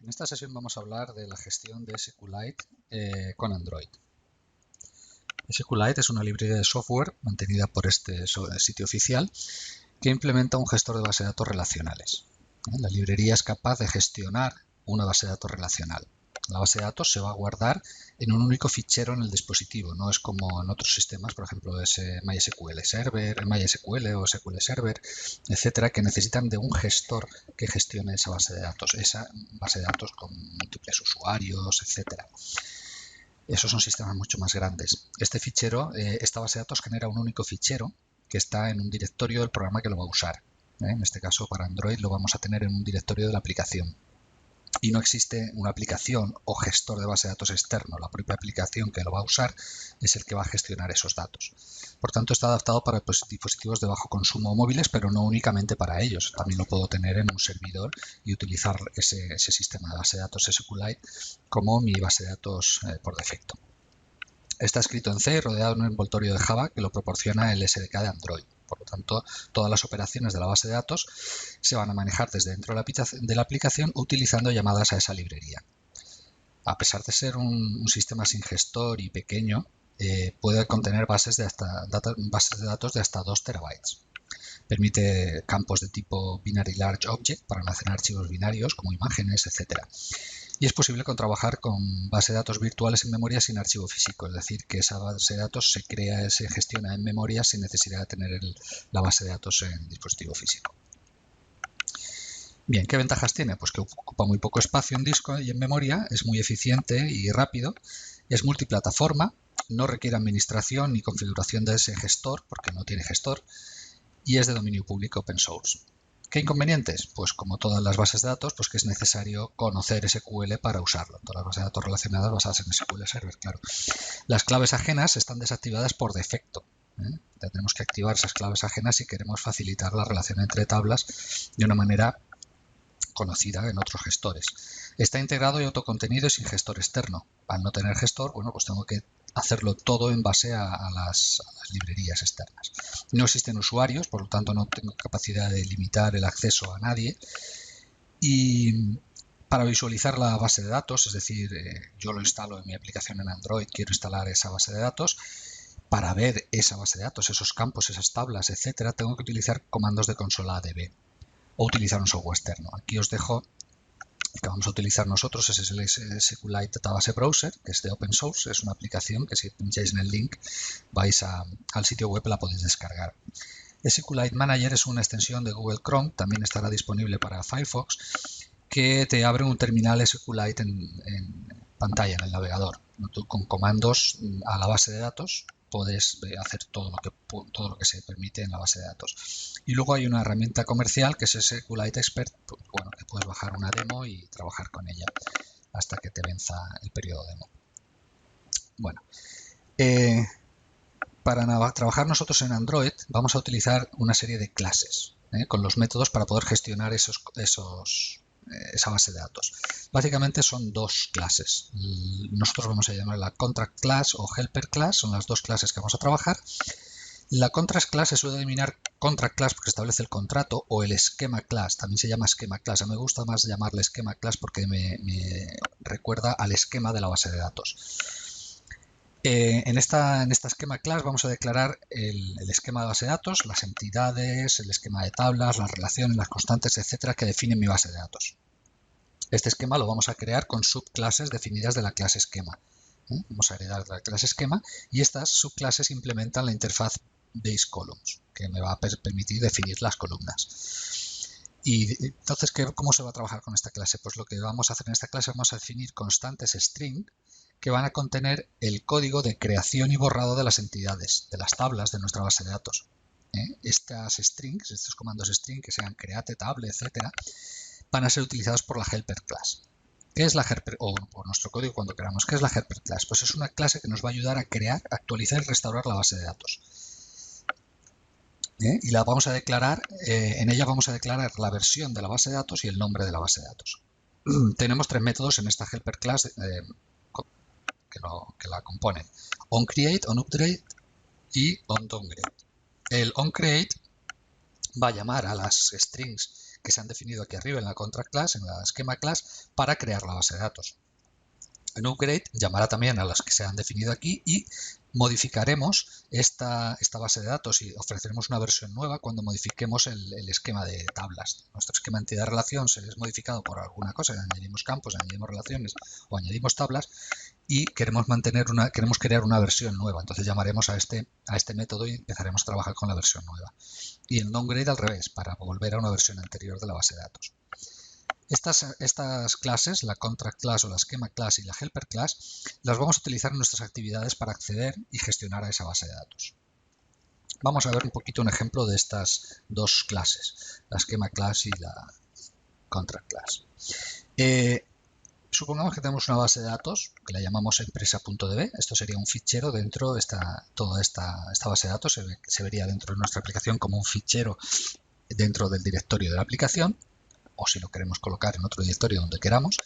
En esta sesión vamos a hablar de la gestión de SQLite con Android. SQLite es una librería de software mantenida por este sitio oficial que implementa un gestor de base de datos relacionales. La librería es capaz de gestionar una base de datos relacional. La base de datos se va a guardar en un único fichero en el dispositivo, no es como en otros sistemas, por ejemplo, MySQL Server, MySQL o SQL Server, etcétera, que necesitan de un gestor que gestione esa base de datos con múltiples usuarios, etcétera. Esos son sistemas mucho más grandes. Esta base de datos genera un único fichero que está en un directorio del programa que lo va a usar. En este caso, para Android lo vamos a tener en un directorio de la aplicación. Y no existe una aplicación o gestor de base de datos externo. La propia aplicación que lo va a usar es el que va a gestionar esos datos. Por tanto, está adaptado para dispositivos de bajo consumo móviles, pero no únicamente para ellos. También lo puedo tener en un servidor y utilizar ese sistema de base de datos SQLite como mi base de datos por defecto. Está escrito en C, rodeado de un envoltorio de Java que lo proporciona el SDK de Android. Por lo tanto, todas las operaciones de la base de datos se van a manejar desde dentro de la aplicación utilizando llamadas a esa librería. A pesar de ser un sistema sin gestor y pequeño, puede contener bases de datos de hasta 2 terabytes. Permite campos de tipo Binary Large Object para almacenar archivos binarios como imágenes, etc. Y es posible trabajar con bases de datos virtuales en memoria sin archivo físico, es decir, que esa base de datos se gestiona en memoria sin necesidad de tener la base de datos en dispositivo físico. Bien, ¿qué ventajas tiene? Pues que ocupa muy poco espacio en disco y en memoria, es muy eficiente y rápido, es multiplataforma, no requiere administración ni configuración de ese gestor, porque no tiene gestor, y es de dominio público open source. ¿Qué inconvenientes? Pues como todas las bases de datos, pues que es necesario conocer SQL para usarlo. Todas las bases de datos relacionadas basadas en SQL Server, claro. Las claves ajenas están desactivadas por defecto. Tendremos que activar esas claves ajenas si queremos facilitar la relación entre tablas de una manera conocida en otros gestores. Está integrado y autocontenido y sin gestor externo. Al no tener gestor, bueno, pues tengo que hacerlo todo en base a las librerías externas. No existen usuarios, por lo tanto no tengo capacidad de limitar el acceso a nadie. Y para visualizar la base de datos, es decir, yo lo instalo en mi aplicación en Android, quiero instalar esa base de datos. Para ver esa base de datos, esos campos, esas tablas, etcétera, tengo que utilizar comandos de consola ADB o utilizar un software externo. Aquí os dejo el que vamos a utilizar nosotros, es el SQLite Database Browser, que es de open source, es una aplicación que si pincháis en el link vais al sitio web, la podéis descargar. SQLite Manager es una extensión de Google Chrome, también estará disponible para Firefox, que te abre un terminal SQLite en pantalla, en el navegador. Tú con comandos a la base de datos puedes hacer todo lo que se permite en la base de datos. Y luego hay una herramienta comercial que es SQLite Expert, pues, bueno, que puedes bajar una demo y trabajar con ella hasta que te venza el periodo demo. Bueno, para trabajar nosotros en Android vamos a utilizar una serie de clases con los métodos para poder gestionar esa base de datos. Básicamente son dos clases. Nosotros vamos a llamarla Contract Class o Helper Class, son las dos clases que vamos a trabajar. La Contract Class se suele denominar Contract Class porque establece el contrato, o el Schema Class, también se llama Schema Class. A mí me gusta más llamarle Schema Class porque me recuerda al esquema de la base de datos. En esta esquema class vamos a declarar el esquema de base de datos, las entidades, el esquema de tablas, las relaciones, las constantes, etcétera, que definen mi base de datos. Este esquema lo vamos a crear con subclases definidas de la clase esquema. Vamos a heredar de la clase esquema y estas subclases implementan la interfaz BaseColumns, que me va a permitir definir las columnas. Y entonces, ¿cómo se va a trabajar con esta clase? Pues lo que vamos a hacer en esta clase, vamos a definir constantes string que van a contener el código de creación y borrado de las entidades, de las tablas de nuestra base de datos. Estas strings, estos comandos string, que sean create, table, etcétera, van a ser utilizados por la helper class. ¿Qué es la helper? O por nuestro código cuando queramos. ¿Qué es la helper class? Pues es una clase que nos va a ayudar a crear, actualizar y restaurar la base de datos. Y la vamos a declarar, en ella vamos a declarar la versión de la base de datos y el nombre de la base de datos. Tenemos tres métodos en esta helper class que la componen: onCreate, onUpdate y onDowngrade. El onCreate va a llamar a las strings que se han definido aquí arriba en la contract class, en la schema class, para crear la base de datos. En upgrade llamará también a las que se han definido aquí y modificaremos esta base de datos y ofreceremos una versión nueva cuando modifiquemos el esquema de tablas. Nuestro esquema de entidad-relación se es modificado por alguna cosa, añadimos campos, añadimos relaciones o añadimos tablas y queremos crear una versión nueva. Entonces llamaremos a este método y empezaremos a trabajar con la versión nueva. Y el downgrade al revés, para volver a una versión anterior de la base de datos. Estas clases, la contract class o la schema class y la helper class, las vamos a utilizar en nuestras actividades para acceder y gestionar a esa base de datos. Vamos a ver un poquito un ejemplo de estas dos clases, la schema class y la contract class. Supongamos que tenemos una base de datos que la llamamos empresa.db. Esto sería un fichero dentro de toda esta base de datos. Se vería dentro de nuestra aplicación como un fichero dentro del directorio de la aplicación, o si lo queremos colocar en otro directorio donde queramos,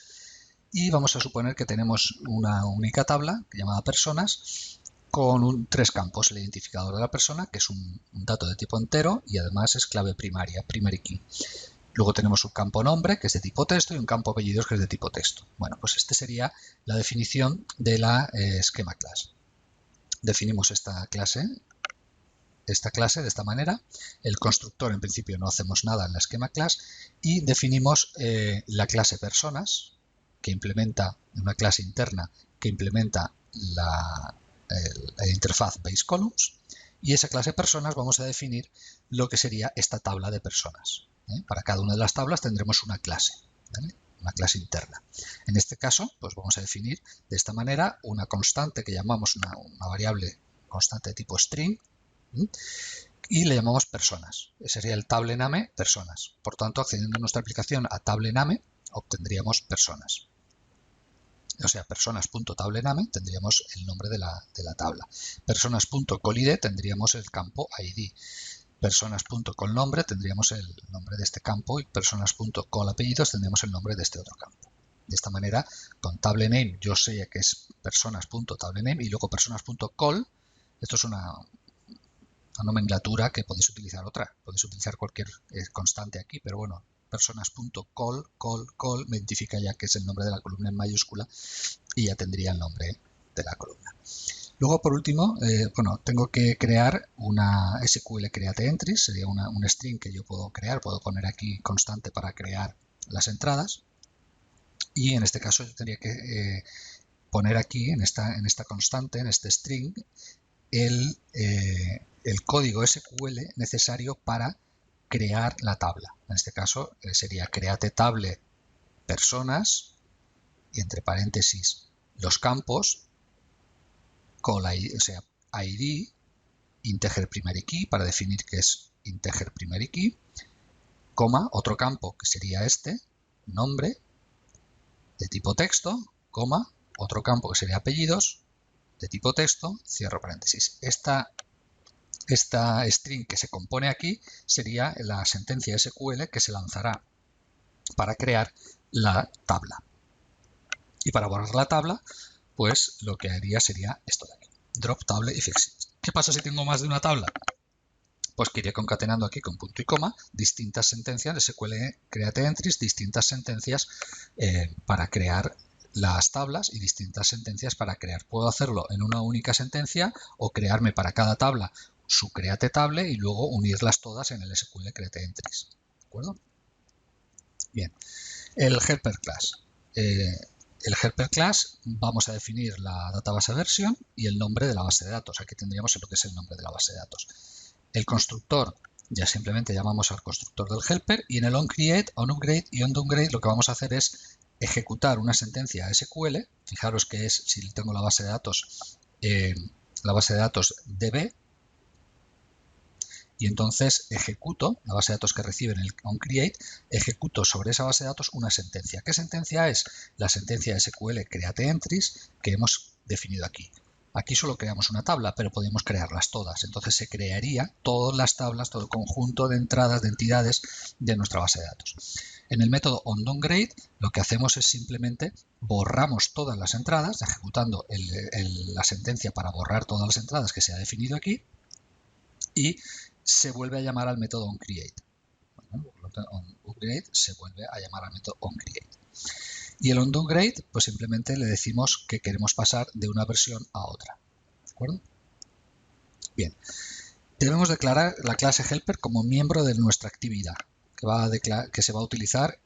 y vamos a suponer que tenemos una única tabla llamada personas con 3 campos: el identificador de la persona, que es un dato de tipo entero y además es clave primaria, primary key. Luego tenemos un campo nombre, que es de tipo texto, y un campo apellidos, que es de tipo texto. Bueno, pues esta sería la definición de la schema class. Definimos esta clase de esta manera. El constructor, en principio, no hacemos nada en la schema class y definimos la clase personas, que implementa una clase interna que implementa la interfaz base columns, y esa clase personas vamos a definir lo que sería esta tabla de personas. Para cada una de las tablas tendremos una clase, ¿vale? Una clase interna. En este caso, pues vamos a definir de esta manera una constante que llamamos una variable constante de tipo string, y le llamamos personas. Ese sería el table name personas. Por tanto, accediendo a nuestra aplicación a table name, obtendríamos personas. O sea, personas.tablename tendríamos el nombre de la tabla. Personas.colid tendríamos el campo ID. Personas.colnombre tendríamos el nombre de este campo, y personas.colapellidos tendríamos el nombre de este otro campo. De esta manera, con tablename yo sé que es personas.tablename, y luego personas.col. Esto es una nomenclatura que podéis utilizar podéis utilizar cualquier constante aquí, pero bueno, personas.col, col me identifica ya que es el nombre de la columna en mayúscula y ya tendría el nombre de la columna. Luego, por último, tengo que crear una SQL create entries, sería un string que yo puedo crear, puedo poner aquí constante para crear las entradas, y en este caso yo tendría que poner aquí en esta constante, en este string, el código SQL necesario para crear la tabla. En este caso sería create table personas y entre paréntesis los campos ID, integer primary key para definir que es integer primary key, coma, otro campo que sería este, nombre de tipo texto, coma, otro campo que sería apellidos de tipo texto, cierro paréntesis. Esta string que se compone aquí sería la sentencia SQL que se lanzará para crear la tabla. Y para borrar la tabla, pues lo que haría sería esto de aquí: drop table if exists. ¿Qué pasa si tengo más de una tabla? Pues que iré concatenando aquí con punto y coma distintas sentencias, SQL create entries, distintas sentencias para crear las tablas y distintas sentencias para crear. Puedo hacerlo en una única sentencia o crearme para cada tabla su create table y luego unirlas todas en el SQL create entries. ¿De acuerdo? Bien, el helper class. El helper class vamos a definir la database version y el nombre de la base de datos. Aquí tendríamos lo que es el nombre de la base de datos. El constructor, ya simplemente llamamos al constructor del helper, y en el onCreate, onUpgrade y onDowngrade lo que vamos a hacer es ejecutar una sentencia SQL. Fijaros que es, si tengo la base de datos DB, y entonces ejecuto la base de datos que recibe en el onCreate, ejecuto sobre esa base de datos una sentencia. ¿Qué sentencia es? La sentencia SQL create entries que hemos definido aquí. Aquí solo creamos una tabla, pero podemos crearlas todas. Entonces se crearía todas las tablas, todo el conjunto de entradas, de entidades de nuestra base de datos. En el método onDowngrade lo que hacemos es simplemente borramos todas las entradas, ejecutando la sentencia para borrar todas las entradas que se ha definido aquí, y se vuelve a llamar al método onCreate. Bueno, onUpgrade se vuelve a llamar al método onCreate. Y el onDoGrade, pues simplemente le decimos que queremos pasar de una versión a otra. ¿De acuerdo? Bien. Debemos declarar la clase helper como miembro de nuestra actividad, que se va a utilizar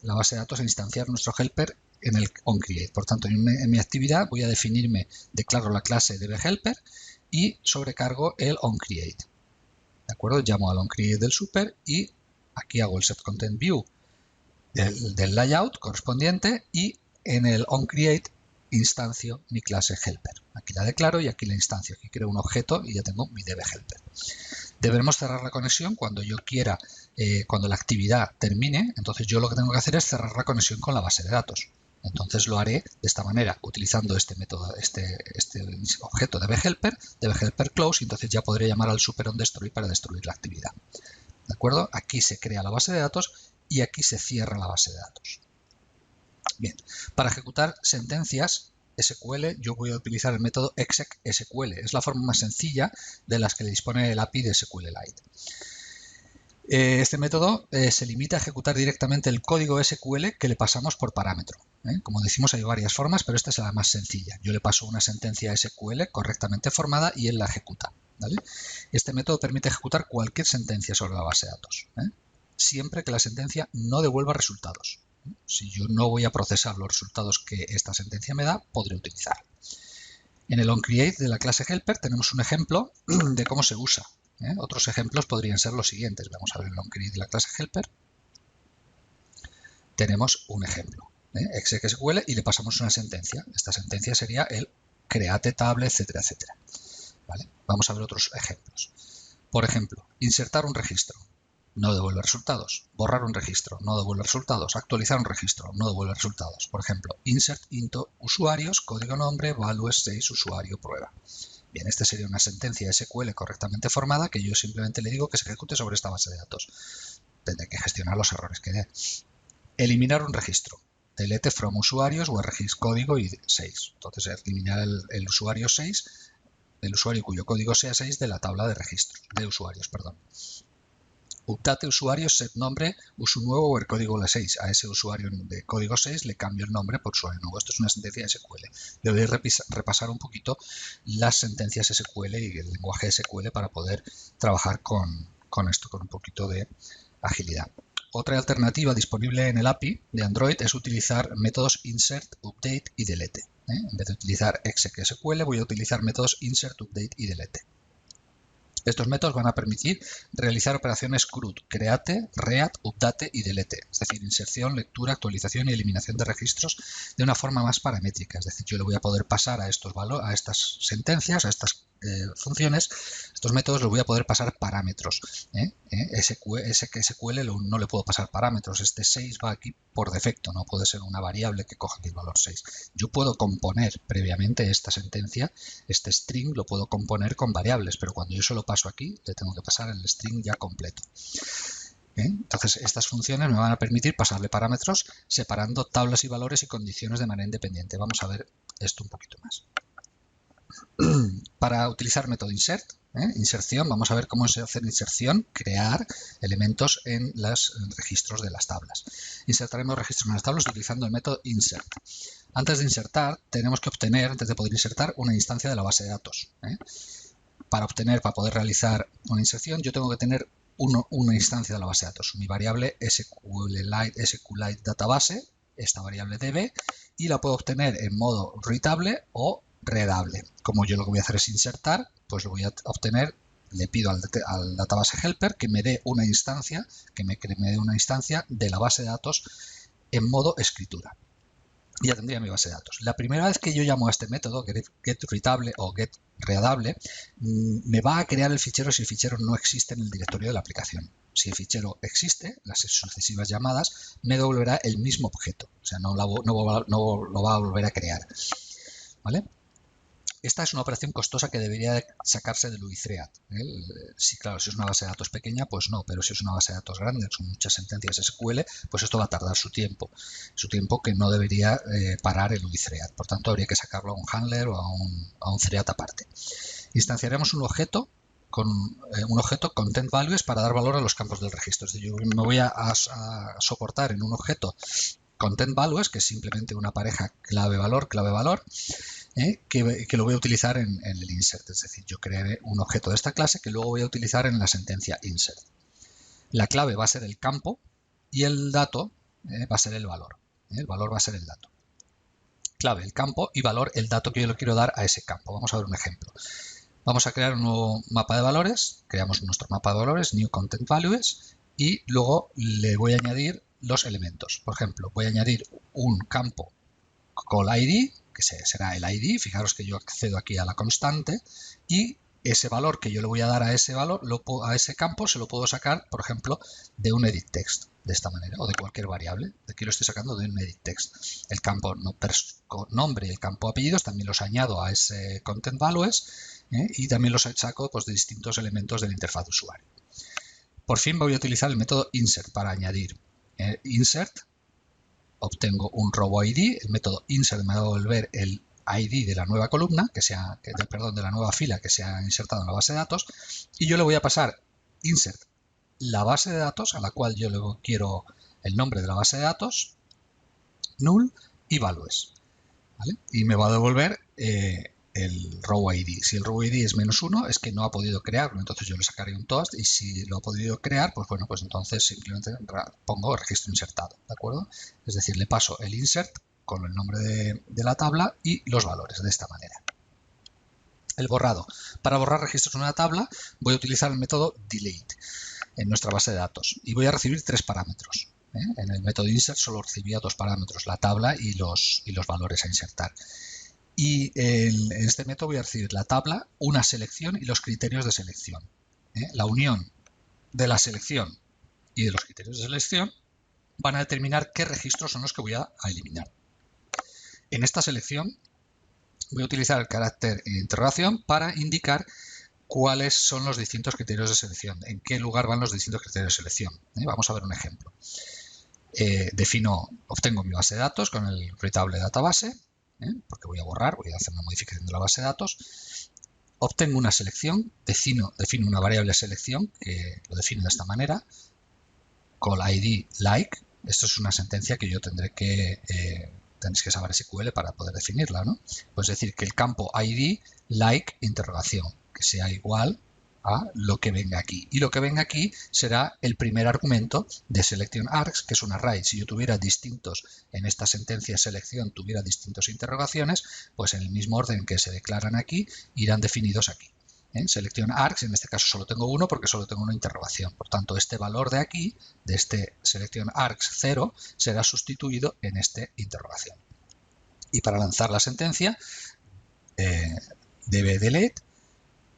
la base de datos a instanciar nuestro helper en el onCreate. Por tanto, en mi actividad voy a declaro la clase DBHelper y sobrecargo el onCreate. ¿De acuerdo? Llamo al onCreate del super y aquí hago el setContentView del layout correspondiente y en el onCreate instancio mi clase helper. Aquí la declaro y aquí la instancio. Aquí creo un objeto y ya tengo mi DBHelper. Deberemos cerrar la conexión cuando yo quiera, cuando la actividad termine. Entonces yo lo que tengo que hacer es cerrar la conexión con la base de datos. Entonces lo haré de esta manera, utilizando este método, este objeto DBHelper close, y entonces ya podré llamar al super onDestroy para destruir la actividad. ¿De acuerdo? Aquí se crea la base de datos y aquí se cierra la base de datos. Bien, para ejecutar sentencias SQL yo voy a utilizar el método execSQL. Es la forma más sencilla de las que le dispone el API de SQLite. Este método se limita a ejecutar directamente el código SQL que le pasamos por parámetro. Como decimos, hay varias formas, pero esta es la más sencilla. Yo le paso una sentencia SQL correctamente formada y él la ejecuta. ¿Vale? Este método permite ejecutar cualquier sentencia sobre la base de datos, siempre que la sentencia no devuelva resultados. Si yo no voy a procesar los resultados que esta sentencia me da, podré utilizar. En el onCreate de la clase helper tenemos un ejemplo de cómo se usa. Otros ejemplos podrían ser los siguientes. Vamos a ver el onCreate de la clase helper. Tenemos un ejemplo, execSQL, y le pasamos una sentencia. Esta sentencia sería el create table, etcétera, etcétera. ¿Vale? Vamos a ver otros ejemplos. Por ejemplo, insertar un registro. No devuelve resultados. Borrar un registro, no devuelve resultados. Actualizar un registro, no devuelve resultados. Por ejemplo, insert into usuarios, código nombre, values 6, usuario, prueba. Bien, esta sería una sentencia SQL correctamente formada que yo simplemente le digo que se ejecute sobre esta base de datos. Tendré que gestionar los errores que dé. Eliminar un registro. Delete from usuarios o registro código y 6. Entonces, eliminar el usuario 6, el usuario cuyo código sea 6 de la tabla de registros, de usuarios, perdón. Update usuario, set nombre, uso nuevo o el código la 6. A ese usuario de código 6 le cambio el nombre por usuario nuevo. Esto es una sentencia SQL. Debo repasar un poquito las sentencias SQL y el lenguaje SQL para poder trabajar con esto, con un poquito de agilidad. Otra alternativa disponible en el API de Android es utilizar métodos insert, update y delete. En vez de utilizar execSQL voy a utilizar métodos insert, update y delete. Estos métodos van a permitir realizar operaciones CRUD, create, read, update y delete, es decir, inserción, lectura, actualización y eliminación de registros de una forma más paramétrica. Es decir, yo le voy a poder pasar a estas sentencias, a estas funciones, estos métodos los voy a poder pasar parámetros. SQL no le puedo pasar parámetros. Este 6 va aquí por defecto, no puede ser una variable que coja aquí el valor 6. Yo puedo componer previamente esta sentencia, este string lo puedo componer con variables, pero cuando yo se lo paso aquí, le tengo que pasar el string ya completo. Entonces, estas funciones me van a permitir pasarle parámetros separando tablas y valores y condiciones de manera independiente. Vamos a ver esto un poquito más. Para utilizar método insert, inserción, vamos a ver cómo se hace inserción, crear elementos en los registros de las tablas. Insertaremos registros en las tablas utilizando el método insert. Antes de insertar, tenemos que obtener, antes de poder insertar, una instancia de la base de datos. Para poder realizar una inserción, yo tengo que tener una instancia de la base de datos. Mi variable SQLite database, esta variable db, y la puedo obtener en modo readable o readable. Como yo lo que voy a hacer es insertar, pues lo voy a obtener, le pido al database helper que me dé una instancia, de la base de datos en modo escritura. Ya tendría mi base de datos. La primera vez que yo llamo a este método, getReadable o getReadable, me va a crear el fichero si el fichero no existe en el directorio de la aplicación. Si el fichero existe, las sucesivas llamadas me devolverá el mismo objeto. O sea, no lo va a volver a crear. ¿Vale? Esta es una operación costosa que debería sacarse del UIThread. Sí, claro, si es una base de datos pequeña, pues no, pero si es una base de datos grande, son muchas sentencias SQL, pues esto va a tardar su tiempo que no debería parar el UIThread. Por tanto, habría que sacarlo a un handler o a un thread aparte. Instanciaremos un objeto un objeto content values para dar valor a los campos del registro. Es decir, yo me voy a soportar en un objeto content values, que es simplemente una pareja clave-valor, que lo voy a utilizar en el insert. Es decir, yo crearé un objeto de esta clase que luego voy a utilizar en la sentencia insert. La clave va a ser el campo y el dato va a ser el valor. El valor va a ser el dato. Clave, el campo, y valor, el dato que yo le quiero dar a ese campo. Vamos a ver un ejemplo. Vamos a crear un nuevo mapa de valores. Creamos nuestro mapa de valores, New Content Values, y luego le voy a añadir los elementos. Por ejemplo, voy a añadir un campo call ID, que será el ID. Fijaros que yo accedo aquí a la constante, y ese valor que yo le voy a dar a ese valor, a ese campo, se lo puedo sacar, por ejemplo, de un edit text, de esta manera, o de cualquier variable. De aquí lo estoy sacando de un edit text. El campo nombre y el campo apellidos también los añado a ese content values, y también los saco pues, de distintos elementos de la interfaz de usuario. Por fin voy a utilizar el método insert para añadir insert. Obtengo un row ID. El método insert me va a devolver el ID de la nueva columna, de la nueva fila que se ha insertado en la base de datos, y yo le voy a pasar insert la base de datos a la cual yo le quiero el nombre de la base de datos, null y values, ¿vale? Y me va a devolver el row ID. Si el row ID es -1 es que no ha podido crearlo, entonces yo le sacaré un toast, y si lo ha podido crear, pues bueno, pues entonces simplemente pongo registro insertado, ¿de acuerdo? Es decir, le paso el insert con el nombre de la tabla y los valores de esta manera. El borrado. Para borrar registros en una tabla voy a utilizar el método delete en nuestra base de datos y voy a recibir 3 parámetros. En el método insert solo recibía 2 parámetros, la tabla y los valores a insertar. Y en este método voy a recibir la tabla, una selección y los criterios de selección. La unión de la selección y de los criterios de selección van a determinar qué registros son los que voy a eliminar. En esta selección voy a utilizar el carácter interrogación para indicar cuáles son los distintos criterios de selección, en qué lugar van los distintos criterios de selección. Vamos a ver un ejemplo. Obtengo mi base de datos con el readable database, porque voy a hacer una modificación de la base de datos. Obtengo una selección, defino una variable selección que lo defino de esta manera, call ID like. Esto es una sentencia que yo tenéis que saber SQL para poder definirla, ¿no? Pues decir que el campo ID like interrogación, que sea igual a lo que venga aquí. Y lo que venga aquí será el primer argumento de selection args, que es un array. Si yo tuviera en esta sentencia selección, tuviera distintos interrogaciones, pues en el mismo orden que se declaran aquí, irán definidos aquí. Selection args, en este caso solo tengo uno porque solo tengo una interrogación. Por tanto, este valor de aquí, de este selection args 0, será sustituido en este interrogación. Y para lanzar la sentencia, debe delete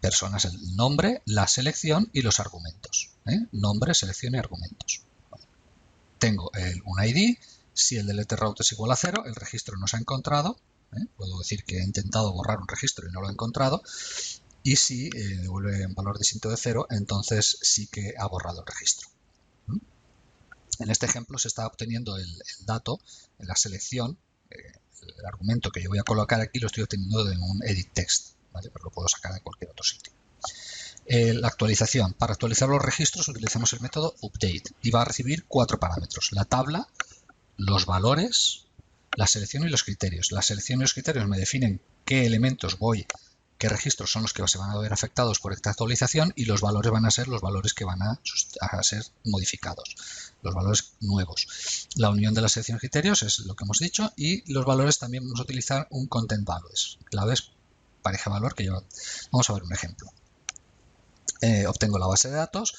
personas, el nombre, la selección y los argumentos. Nombre, selección y argumentos. Tengo un ID. Si el delete route es igual a 0, el registro no se ha encontrado. Puedo decir que he intentado borrar un registro y no lo he encontrado. Y si devuelve un valor distinto de 0, entonces sí que ha borrado el registro. En este ejemplo se está obteniendo el dato, en la selección, el argumento que yo voy a colocar aquí lo estoy obteniendo de un edit text, ¿vale? Pero lo puedo sacar de cualquier otro sitio. La actualización. Para actualizar los registros utilizamos el método update y va a recibir 4 parámetros: la tabla, los valores, la selección y los criterios. La selección y los criterios me definen qué elementos qué registros son los que se van a ver afectados por esta actualización, y los valores van a ser los valores que van a ser modificados, los valores nuevos. La unión de la selección y criterios es lo que hemos dicho, y los valores también vamos a utilizar un content values, claves pareja valor que yo. Vamos a ver un ejemplo. Obtengo la base de datos,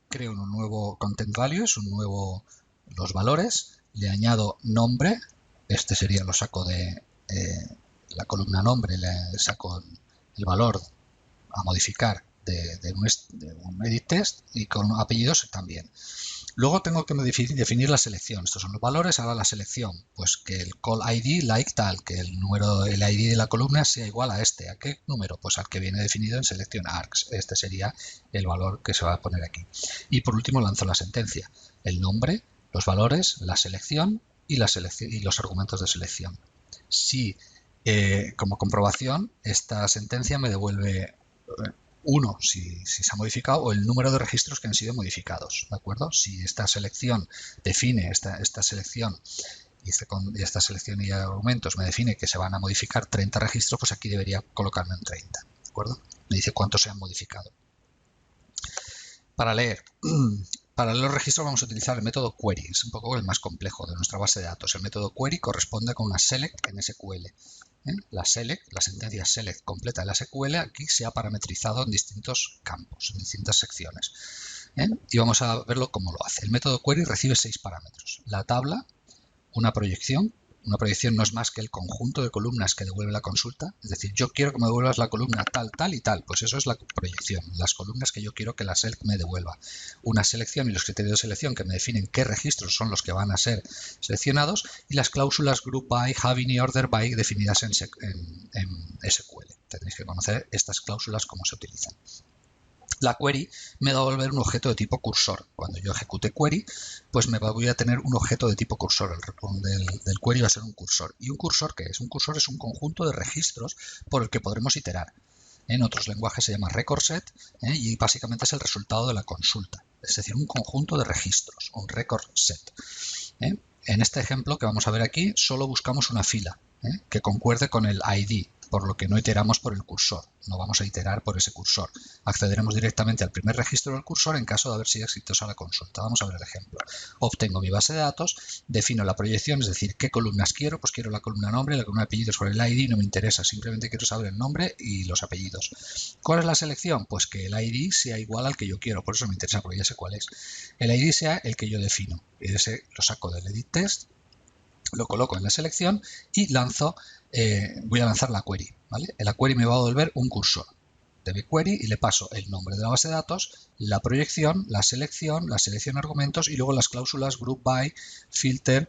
creo un nuevo content values, los valores, le añado nombre, lo saco de la columna nombre, le saco el valor a modificar de un edit text, y con apellidos también. Luego tengo que definir la selección. Estos son los valores. Ahora la selección, pues que el call ID like tal, que el ID de la columna sea igual a este. ¿A qué número? Pues al que viene definido en selection args. Este sería el valor que se va a poner aquí. Y por último lanzo la sentencia. El nombre, los valores, la selección y los argumentos de selección. Si como comprobación esta sentencia me devuelve 1 si se ha modificado o el número de registros que han sido modificados, ¿de acuerdo? Si esta selección define, esta selección y esta selección y argumentos me define que se van a modificar 30 registros, pues aquí debería colocarme en 30, ¿de acuerdo? Me dice cuántos se han modificado. Para leer los registros vamos a utilizar el método query, es un poco el más complejo de nuestra base de datos. El método query corresponde con una select en SQL. La sentencia select completa de la SQL aquí se ha parametrizado en distintos campos, en distintas secciones. Y vamos a verlo cómo lo hace. El método query recibe 6 parámetros. La tabla, una proyección. Una proyección no es más que el conjunto de columnas que devuelve la consulta. Es decir, yo quiero que me devuelvas la columna tal, tal y tal. Pues eso es la proyección, las columnas que yo quiero que la select me devuelva. Una selección y los criterios de selección que me definen qué registros son los que van a ser seleccionados. Y las cláusulas group by, having y order by definidas en SQL. Tenéis que conocer estas cláusulas, cómo se utilizan. La query me va a devolver un objeto de tipo cursor. Cuando yo ejecute query, pues voy a tener un objeto de tipo cursor. El return del query va a ser un cursor. ¿Y un cursor qué es? Un cursor es un conjunto de registros por el que podremos iterar. En otros lenguajes se llama record set y básicamente es el resultado de la consulta. Es decir, un conjunto de registros, un record set. En este ejemplo que vamos a ver aquí, solo buscamos una fila que concuerde con el ID, por lo que no iteramos por el cursor, no vamos a iterar por ese cursor. Accederemos directamente al primer registro del cursor en caso de haber sido exitosa la consulta. Vamos a ver el ejemplo. Obtengo mi base de datos, defino la proyección, es decir, qué columnas quiero, pues quiero la columna nombre, la columna apellidos por el ID, no me interesa, simplemente quiero saber el nombre y los apellidos. ¿Cuál es la selección? Pues que el ID sea igual al que yo quiero, por eso me interesa, porque ya sé cuál es. El ID sea el que yo defino, y ese lo saco del edit test, lo coloco en la selección y voy a lanzar la query, ¿vale? La query me va a devolver un cursor de query y le paso el nombre de la base de datos, la proyección, la selección argumentos y luego las cláusulas group by, filter,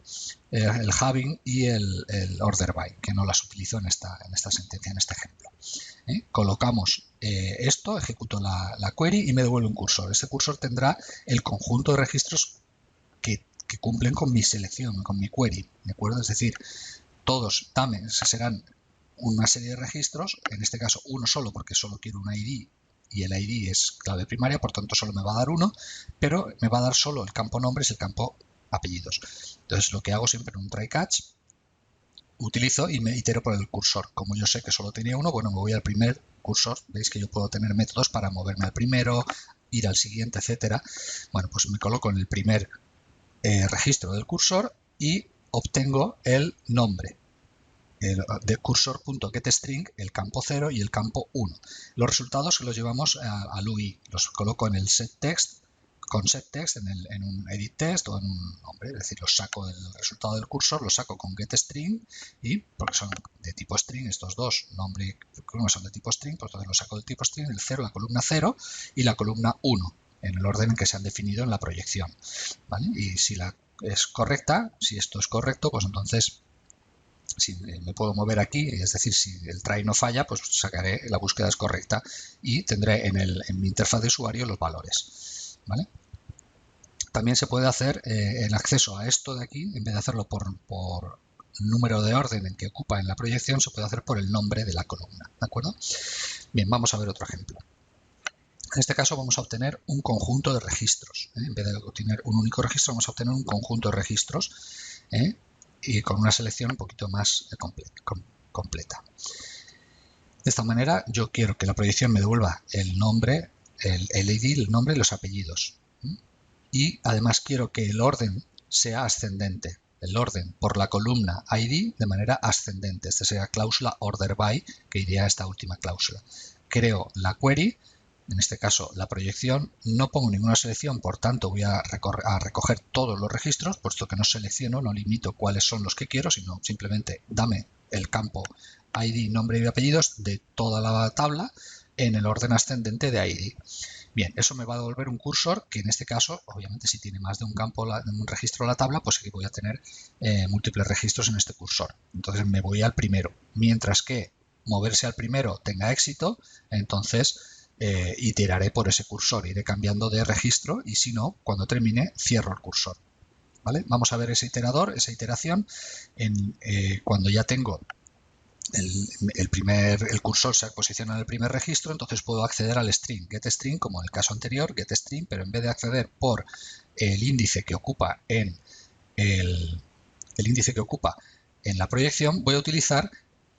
el having y el order by, que no las utilizo en esta sentencia, en este ejemplo. Colocamos esto, ejecuto la query y me devuelve un cursor. Este cursor tendrá el conjunto de registros que cumplen con mi selección, con mi query, ¿de acuerdo? Es decir, todos serán una serie de registros, en este caso uno solo porque solo quiero un ID y el ID es clave primaria, por tanto solo me va a dar uno, pero me va a dar solo el campo nombres y el campo apellidos. Entonces lo que hago siempre en un try catch, utilizo y me itero por el cursor. Como yo sé que solo tenía uno, bueno, me voy al primer cursor. Veis que yo puedo tener métodos para moverme al primero, ir al siguiente, etcétera. Bueno, pues me coloco en el primer registro del cursor y obtengo el nombre de cursor.getString, el campo 0 y el campo 1. Los resultados los llevamos al UI, los coloco en el setText, con setText en un edit test o en un nombre, es decir, los saco del resultado del cursor, los saco con getString y porque son de tipo string estos dos, nombre y columna son de tipo string, pues entonces los saco del tipo string, el 0, la columna 0 y la columna 1 en el orden en que se han definido en la proyección, ¿vale? Y si es correcta, si esto es correcto, pues entonces si me puedo mover aquí, es decir, si el try no falla, pues sacaré la búsqueda es correcta y tendré en mi interfaz de usuario los valores, ¿vale? También se puede hacer el acceso a esto de aquí, en vez de hacerlo por número de orden en que ocupa en la proyección, se puede hacer por el nombre de la columna, ¿de acuerdo? Bien, vamos a ver otro ejemplo. En este caso vamos a obtener un conjunto de registros. En vez de obtener un único registro, vamos a obtener un conjunto de registros y con una selección un poquito más completa. De esta manera, yo quiero que la proyección me devuelva el nombre, el ID, el nombre y los apellidos. Y además quiero que el orden sea ascendente, el orden por la columna ID de manera ascendente. Esta sería la cláusula order by, que iría a esta última cláusula. Creo la query, en este caso la proyección, no pongo ninguna selección, por tanto voy a recoger todos los registros, puesto que no selecciono, no limito cuáles son los que quiero, sino simplemente dame el campo ID, nombre y apellidos de toda la tabla en el orden ascendente de ID. Bien, eso me va a devolver un cursor que en este caso, obviamente si tiene más de un campo, un registro la tabla, pues aquí voy a tener múltiples registros en este cursor. Entonces me voy al primero. Mientras que moverse al primero tenga éxito, entonces iteraré por ese cursor, iré cambiando de registro y si no, cuando termine, cierro el cursor. ¿Vale? Vamos a ver ese iterador, esa iteración, cuando ya tengo el cursor se posiciona en el primer registro, entonces puedo acceder al string, getString, como en el caso anterior, getString, pero en vez de acceder por el índice que ocupa en el índice que ocupa en la proyección, voy a utilizar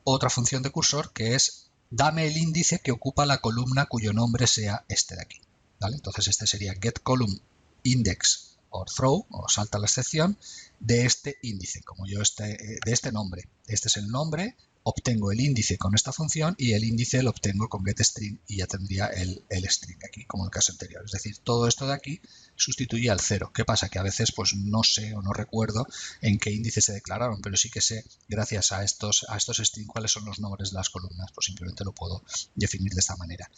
otra función de cursor que es dame el índice que ocupa la columna cuyo nombre sea este de aquí, ¿vale? Entonces este sería getColumnIndex or throw, o salta la excepción de este índice, como yo de este nombre. Este es el nombre, obtengo el índice con esta función y el índice lo obtengo con getString y ya tendría el string aquí, como en el caso anterior. Es decir, todo esto de aquí sustituye al 0. ¿Qué pasa? Que a veces pues no sé o no recuerdo en qué índice se declararon, pero sí que sé, gracias a estos strings, cuáles son los nombres de las columnas. Pues simplemente lo puedo definir de esta manera.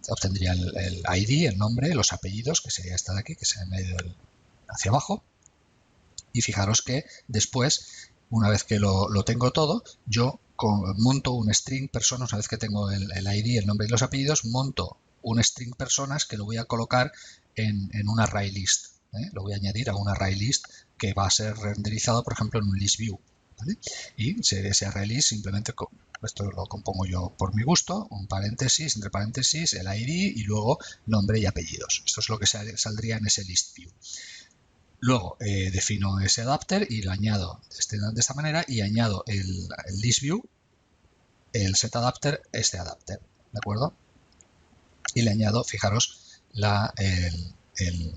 Obtendría el ID, el nombre, los apellidos, que sería esta de aquí, que se en medio hacia abajo. Y fijaros que después, una vez que lo tengo todo, yo monto un string personas. Una vez que tengo el ID, el nombre y los apellidos, monto un string personas que lo voy a colocar en un array list. Lo voy a añadir a un array list que va a ser renderizado, por ejemplo, en un list view, ¿vale? Y ese array list simplemente, esto lo compongo yo por mi gusto, un paréntesis, entre paréntesis, el ID y luego nombre y apellidos. Esto es lo que saldría en ese list view. Luego defino ese adapter y lo añado de esta manera y añado el list view, el setAdapter, este adapter, ¿de acuerdo? Y le añado, fijaros,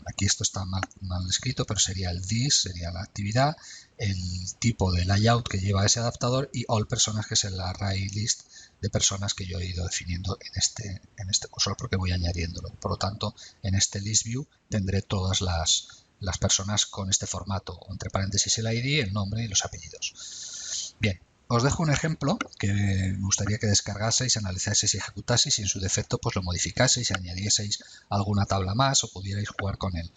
aquí esto está mal escrito, pero sería el this, sería la actividad, el tipo de layout que lleva ese adaptador y all personas, que es el array list de personas que yo he ido definiendo en este cursor, porque voy añadiéndolo. Por lo tanto, en este list view tendré todas las personas con este formato, entre paréntesis el ID, el nombre y los apellidos. Bien, os dejo un ejemplo que me gustaría que descargaseis, analizaseis y ejecutaseis y en su defecto pues lo modificaseis y añadieseis alguna tabla más o pudierais jugar con él.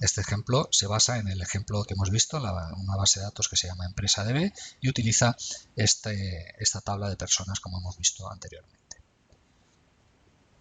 Este ejemplo se basa en el ejemplo que hemos visto, una base de datos que se llama EmpresaDB y utiliza esta tabla de personas como hemos visto anteriormente.